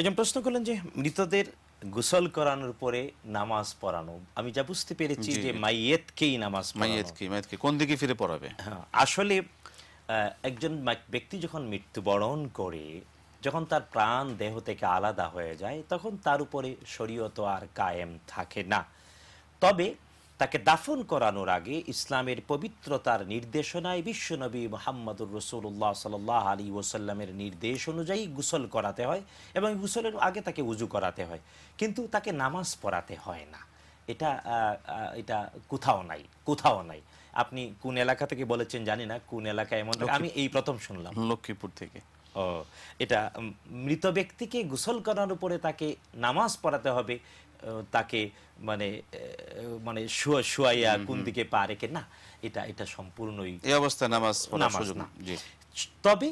একজন প্রশ্ন করলেন যে মৃতদের গোসল করানোর পরে নামাজ পড়ানো, আমি যা বুঝতে পেরেছি জি, যে জি। মাইয়েতকেই নামাজ পড়ানো। মাইয়াতকে কোন দিকে ফিরে পড়াবে? হ্যাঁ, আসলে একজন ব্যক্তি যখন মৃত্যুবরণ করে, যখন তার প্রাণ দেহ থেকে আলাদা হয়ে যায়, তখন তার উপরে শরীয়ত আর কায়েম থাকে না। তবে তাকে দাফন করানোর আগে ইসলামের পবিত্রতার নির্দেশনায় বিশ্বনবী মুহাম্মদুর রাসূলুল্লাহ সাল্লাল্লাহু আলাইহি ওয়াসাল্লামের নির্দেশ অনুযায়ী গোসল করাতে হয় এবং গোসলের আগে তাকে উজু করাতে হয়, কিন্তু তাকে নামাজ পড়াতে হয় না। এটা কোথাও নাই। আপনি কোন এলাকা থেকে বলেছেন জানি না, কোন এলাকায় এমন, আমি এই প্রথম শুনলাম। লক্ষ্মীপুর থেকে। ও, এটা মৃত ব্যক্তিকে গোসল করানোর উপরে তাকে নামাজ পড়াতে হবে, তাকে মানে মানে শুয়াইয়া কোন দিকে পা রেখে না, এটা সম্পূর্ণই এই অবস্থায় নামাজ পড়ার নামাজ সুযোগ না। নেই। জি। তবে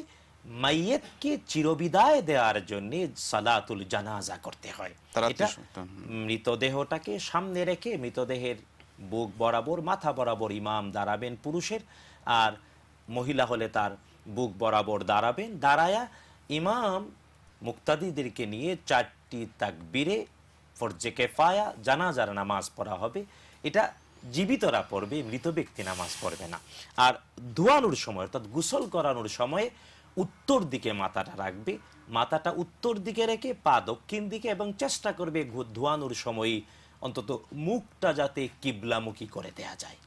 মাইয়েতকে চিরবিদায় দেওয়ার জন্য সালাতুল জানাজা করতে হয়। তার এটা আত্মীয় মৃতদেহটাকে সামনে রেখে মৃতদেহের বুক বরাবর, মাথা বরাবর ইমাম দাঁড়াবেন পুরুষের, আর মহিলা হলে তার বুক বরাবর দাঁড়াবেন। দাঁড়ায়া ইমাম মুক্তাদিদেরকে নিয়ে 4টি তাকবীরে ফরজে কেফায়া জানাজার নামাজ পড়া হবে। এটা জীবিতরা পড়বে, মৃত ব্যক্তি নামাজ পড়বে না। আর ধোয়ানোর সময়, অর্থাৎ গোসল করানোর সময়ে উত্তর দিকে মাথাটা রাখবে, মাথাটা উত্তর দিকে রেখে পা দক্ষিণ দিকে, এবং চেষ্টা করবে ধোয়ানোর সময় অন্তত মুখটা যাতে কিবলামুখী করে দেয়া যায়।